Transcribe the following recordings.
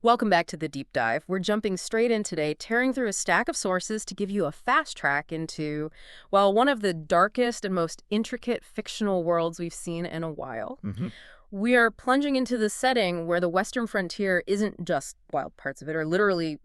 Welcome back to the deep dive. We're jumping straight in today, tearing through a stack of sources to give you a fast track into, well, one of the darkest and most intricate fictional worlds we've seen in a while. We are plunging into the setting where the Western frontier isn't just wild parts of it are literally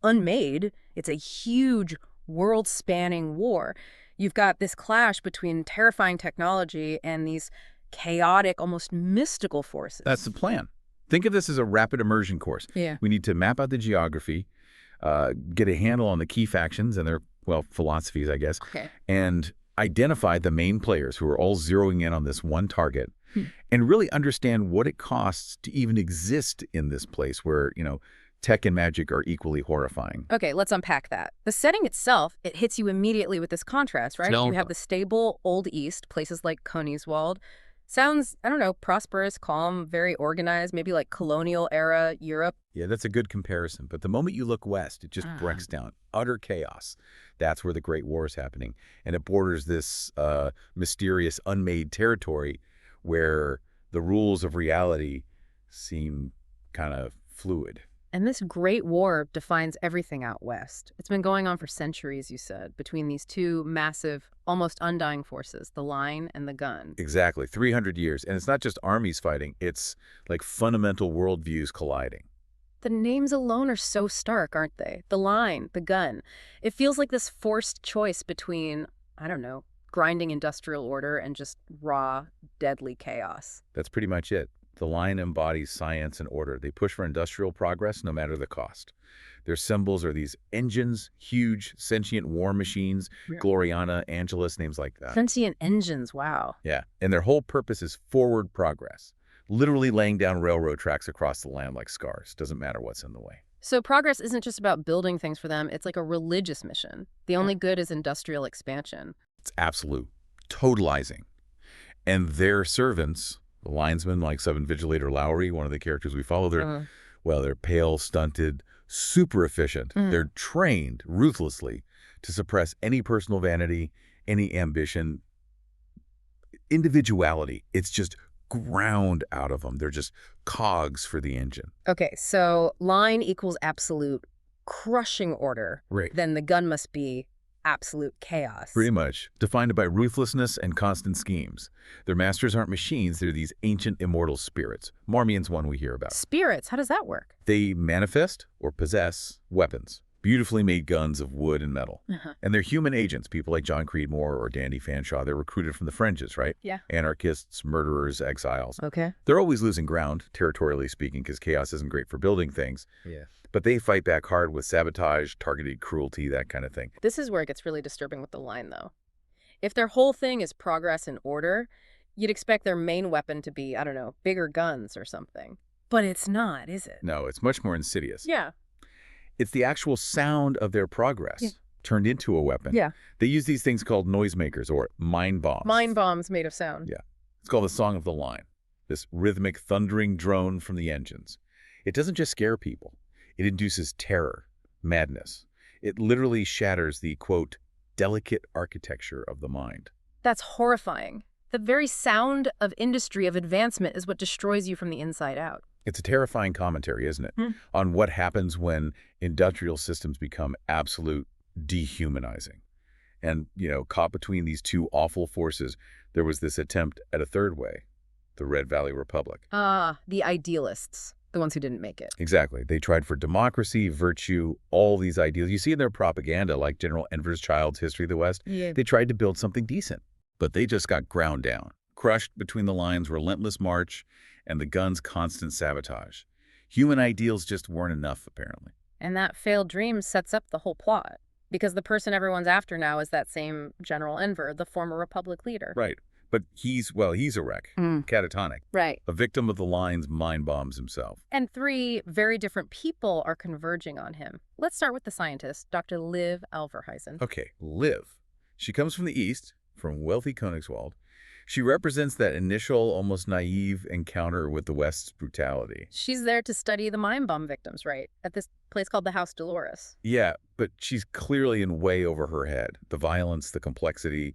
unmade. It's a huge world-spanning war. You've got this clash between terrifying technology and these chaotic, almost mystical forces. That's the plan. Think of this as a rapid immersion course. Yeah. We need to map out the geography, get a handle on the key factions and their, well, philosophies, I guess, and identify the main players who are all zeroing in on this one target and really understand what it costs to even exist in this place where, tech and magic are equally horrifying. Okay, let's unpack that. The setting itself, it hits you immediately with this contrast, right? You have the stable Old East, places like Königswald. Sounds, I don't know, prosperous, calm, very organized, maybe like colonial era Europe. Yeah, that's a good comparison. But the moment you look west, it just breaks down. Utter chaos. That's where the Great War is happening. And it borders this mysterious, unmade territory where the rules of reality seem kind of fluid. And this Great War defines everything out west. It's been going on for centuries, you said, between these two massive, almost undying forces, the line and the gun. Exactly, 300 years. And it's not just armies fighting, it's like fundamental worldviews colliding. The names alone are so stark, aren't they? The line, the gun. It feels like this forced choice between, I don't know, grinding industrial order and just raw, deadly chaos. That's pretty much it. The line embodies science and order. They push for industrial progress no matter the cost. Their symbols are these engines, huge, sentient war machines, Gloriana, Angelus, names like that. Sentient engines, wow. Yeah, and their whole purpose is forward progress, literally laying down railroad tracks across the land like scars. Doesn't matter what's in the way. So progress isn't just about building things for them. It's like a religious mission. The only good is industrial expansion. It's absolute, totalizing. And their servants, the linesman like Sub-Invigilator Lowry, one of the characters we follow, they're pale, stunted, super efficient. They're trained ruthlessly to suppress any personal vanity, any ambition, individuality. It's just ground out of them. They're just cogs for the engine. Okay, so line equals absolute crushing order. Right. Then the gun must be absolute chaos. Pretty much. Defined by ruthlessness and constant schemes. Their masters aren't machines. They're these ancient immortal spirits. Marmion's one we hear about. Spirits? How does that work? They manifest or possess weapons. Beautifully made guns of wood and metal. And they're human agents, people like John Creedmoor or Dandy Fanshawe. They're recruited from the fringes, right? Yeah. Anarchists, murderers, exiles. Okay. They're always losing ground, territorially speaking, because chaos isn't great for building things. Yeah. But they fight back hard with sabotage, targeted cruelty, that kind of thing. This is where it gets really disturbing with the line, though. If their whole thing is progress and order, you'd expect their main weapon to be, I don't know, bigger guns or something. But it's not, is it? No, it's much more insidious. Yeah. It's the actual sound of their progress turned into a weapon. Yeah. They use these things called noisemakers or mind bombs. Mind bombs made of sound. Yeah. It's called the Song of the Line, this rhythmic thundering drone from the engines. It doesn't just scare people. It induces terror, madness. It literally shatters the, quote, delicate architecture of the mind. That's horrifying. The very sound of industry, of advancement, is what destroys you from the inside out. It's a terrifying commentary, isn't it, on what happens when industrial systems become absolute dehumanizing. And, caught between these two awful forces, there was this attempt at a third way, the Red Valley Republic. Ah, the idealists, the ones who didn't make it. Exactly. They tried for democracy, virtue, all these ideals. You see in their propaganda, like General Enver's Child's History of the West, they tried to build something decent, but they just got ground down, crushed between the line's relentless march and the gun's constant sabotage. Human ideals just weren't enough, apparently. And that failed dream sets up the whole plot, because the person everyone's after now is that same General Enver, the former Republic leader. Right. But he's a wreck, catatonic. Right. A victim of the line's mind bombs himself. And three very different people are converging on him. Let's start with the scientist, Dr. Liv Alverhuysen. Okay, Liv. She comes from the East, from wealthy Königswald. She represents that initial, almost naive encounter with the West's brutality. She's there to study the mind bomb victims, right? At this place called the House Dolorous. Yeah, but she's clearly in way over her head. The violence, the complexity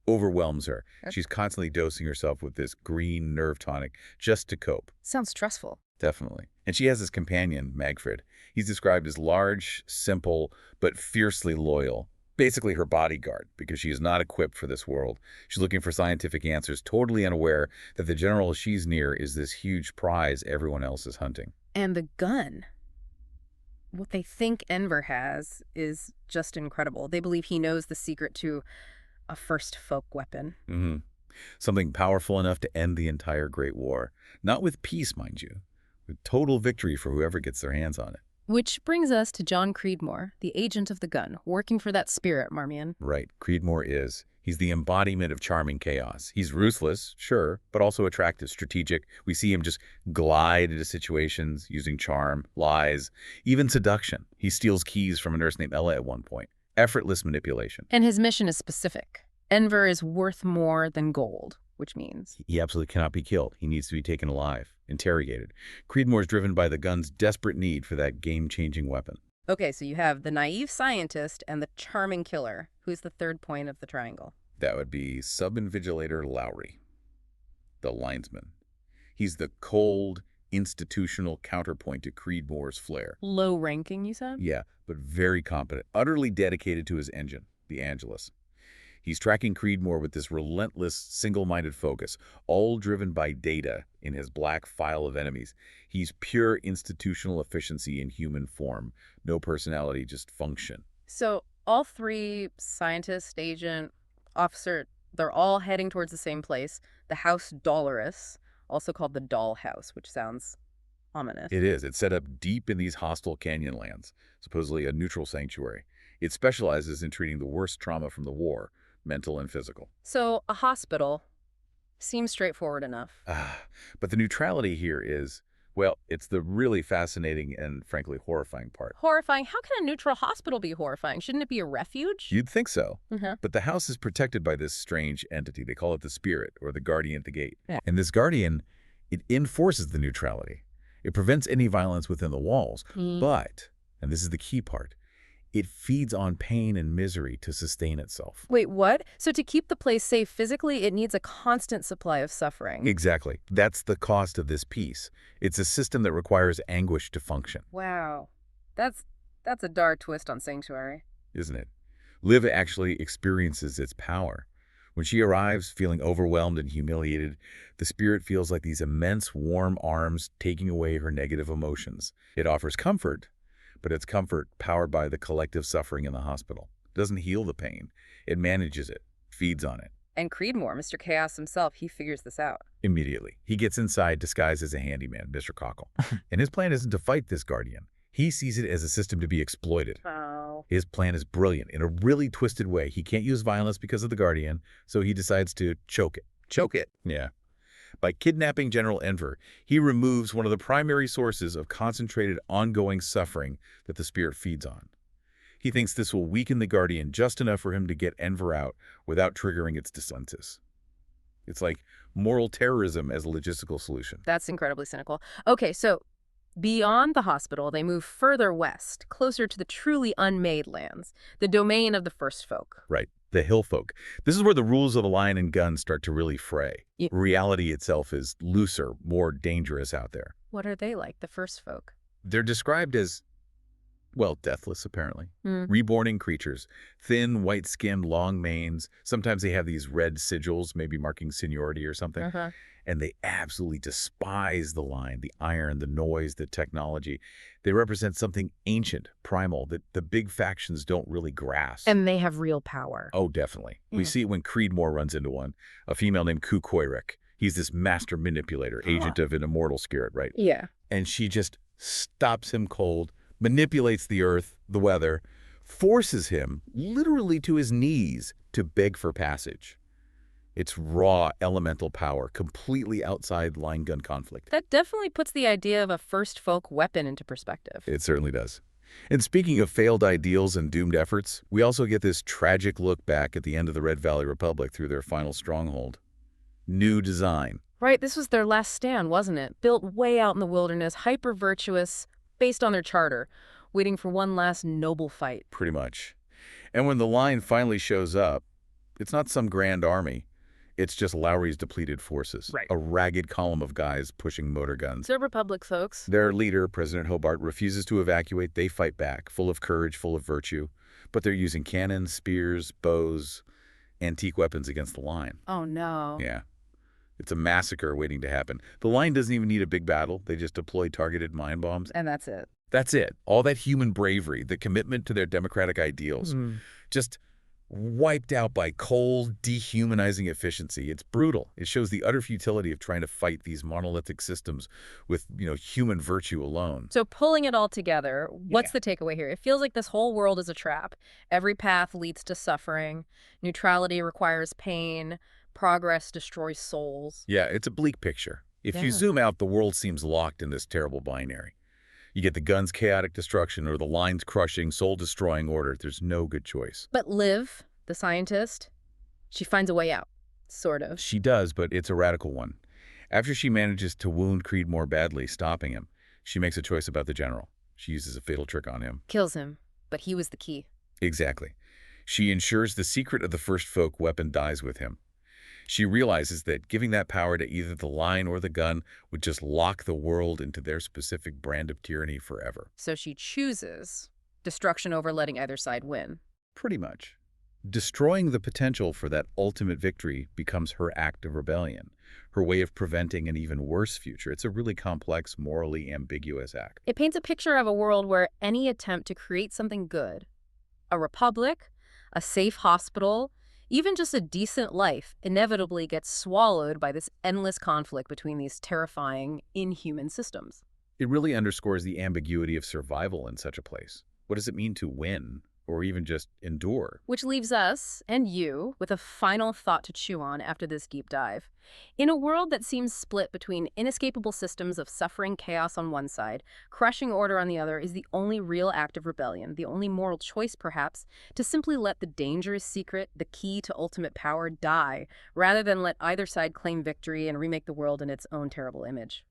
overwhelms her. She's constantly dosing herself with this green nerve tonic just to cope. Sounds stressful. Definitely. And she has this companion, Magfred. He's described as large, simple, but fiercely loyal. Basically her bodyguard, because she is not equipped for this world. She's looking for scientific answers, totally unaware that the general she's near is this huge prize everyone else is hunting. And the gun. What they think Enver has is just incredible. They believe he knows the secret to a first folk weapon. Mm-hmm. Something powerful enough to end the entire Great War. Not with peace, mind you. With total victory for whoever gets their hands on it. Which brings us to John Creedmoor, the agent of the gun, working for that spirit, Marmion. Right. Creedmoor is. He's the embodiment of charming chaos. He's ruthless, sure, but also attractive, strategic. We see him just glide into situations using charm, lies, even seduction. He steals keys from a nurse named Ella at one point. Effortless manipulation. And his mission is specific. Enver is worth more than gold, which means he absolutely cannot be killed. He needs to be taken alive, interrogated. Creedmoor is driven by the gun's desperate need for that game-changing weapon. Okay, so you have the naive scientist and the charming killer. Who's the third point of the triangle? That would be Sub-Invigilator Lowry, the linesman. He's the cold, institutional counterpoint to Creedmoor's flair. Low ranking, you said? Yeah, but very competent, utterly dedicated to his engine, the Angelus. He's tracking Creedmoor with this relentless, single-minded focus, all driven by data in his black file of enemies. He's pure institutional efficiency in human form. No personality, just function. So all three, scientist, agent, officer, they're all heading towards the same place, the House Dolorous, also called the Doll House, which sounds ominous. It is. It's set up deep in these hostile canyon lands, supposedly a neutral sanctuary. It specializes in treating the worst trauma from the war, mental and physical. So a hospital seems straightforward enough. But the neutrality here is, well, it's the really fascinating and frankly horrifying part. Horrifying? How can a neutral hospital be horrifying? Shouldn't it be a refuge? You'd think so. Mm-hmm. But the house is protected by this strange entity. They call it the spirit, or the guardian at the gate. Yeah. And this guardian, it enforces the neutrality. It prevents any violence within the walls. But, and this is the key part, it feeds on pain and misery to sustain itself. Wait, what? So to keep the place safe physically, it needs a constant supply of suffering. Exactly. That's the cost of this piece. It's a system that requires anguish to function. Wow. That's a dark twist on Sanctuary. Isn't it? Liv actually experiences its power. When she arrives, feeling overwhelmed and humiliated, the spirit feels like these immense, warm arms taking away her negative emotions. It offers comfort, but it's comfort powered by the collective suffering in the hospital. It doesn't heal the pain. It manages it, feeds on it. And Creedmoor, Mr. Chaos himself, he figures this out. Immediately. He gets inside disguised as a handyman, Mr. Cockle. And his plan isn't to fight this guardian. He sees it as a system to be exploited. Oh. His plan is brilliant in a really twisted way. He can't use violence because of the guardian, so he decides to choke it. Choke it. Yeah. By kidnapping General Enver, he removes one of the primary sources of concentrated, ongoing suffering that the spirit feeds on. He thinks this will weaken the Guardian just enough for him to get Enver out without triggering its dissonance. It's like moral terrorism as a logistical solution. That's incredibly cynical. Okay, so beyond the hospital, they move further west, closer to the truly unmade lands, the domain of the first folk. Right. The hill folk. This is where the rules of the lion and gun start to really fray. Yeah. Reality itself is looser, more dangerous out there. What are they like, the first folk? They're described as, well, deathless, apparently. Mm. Reborning creatures. Thin, white-skinned, long manes. Sometimes they have these red sigils, maybe marking seniority or something. Uh-huh. And they absolutely despise the line, the iron, the noise, the technology. They represent something ancient, primal, that the big factions don't really grasp. And they have real power. Oh, definitely. Yeah. We see it when Creedmoor runs into one, a female named Kukoirek. He's this master manipulator, agent of an immortal spirit, right? Yeah. And she just stops him cold, manipulates the earth, the weather, forces him literally to his knees to beg for passage. It's raw elemental power, completely outside line gun conflict. That definitely puts the idea of a first folk weapon into perspective. It certainly does. And speaking of failed ideals and doomed efforts, we also get this tragic look back at the end of the Red Valley Republic through their final stronghold. New design. Right, this was their last stand, wasn't it? Built way out in the wilderness, hyper-virtuous, based on their charter, waiting for one last noble fight. Pretty much. And when the line finally shows up, it's not some grand army. It's just Lowry's depleted forces. Right. A ragged column of guys pushing motor guns. The Republic folks. Their leader, President Hobart, refuses to evacuate. They fight back, full of courage, full of virtue. But they're using cannons, spears, bows, antique weapons against the line. Oh, no. Yeah. It's a massacre waiting to happen. The line doesn't even need a big battle. They just deploy targeted mine bombs. And that's it. That's it. All that human bravery, the commitment to their democratic ideals, just wiped out by cold, dehumanizing efficiency. It's brutal. It shows the utter futility of trying to fight these monolithic systems with, human virtue alone. So pulling it all together, what's the takeaway here? It feels like this whole world is a trap. Every path leads to suffering. Neutrality requires pain. Progress destroys souls. Yeah, it's a bleak picture. If you zoom out, the world seems locked in this terrible binary. You get the gun's chaotic destruction or the line's crushing, soul-destroying order. There's no good choice. But Liv, the scientist, she finds a way out, sort of. She does, but it's a radical one. After she manages to wound Creedmoor badly, stopping him, she makes a choice about the general. She uses a fatal trick on him. Kills him, but he was the key. Exactly. She ensures the secret of the first folk weapon dies with him. She realizes that giving that power to either the line or the gun would just lock the world into their specific brand of tyranny forever. So she chooses destruction over letting either side win. Pretty much. Destroying the potential for that ultimate victory becomes her act of rebellion, her way of preventing an even worse future. It's a really complex, morally ambiguous act. It paints a picture of a world where any attempt to create something good, a republic, a safe hospital, even just a decent life, inevitably gets swallowed by this endless conflict between these terrifying, inhuman systems. It really underscores the ambiguity of survival in such a place. What does it mean to win, or even just endure? Which leaves us, and you, with a final thought to chew on after this deep dive. In a world that seems split between inescapable systems of suffering chaos on one side, crushing order on the other is the only real act of rebellion, the only moral choice, perhaps, to simply let the dangerous secret, the key to ultimate power, die, rather than let either side claim victory and remake the world in its own terrible image.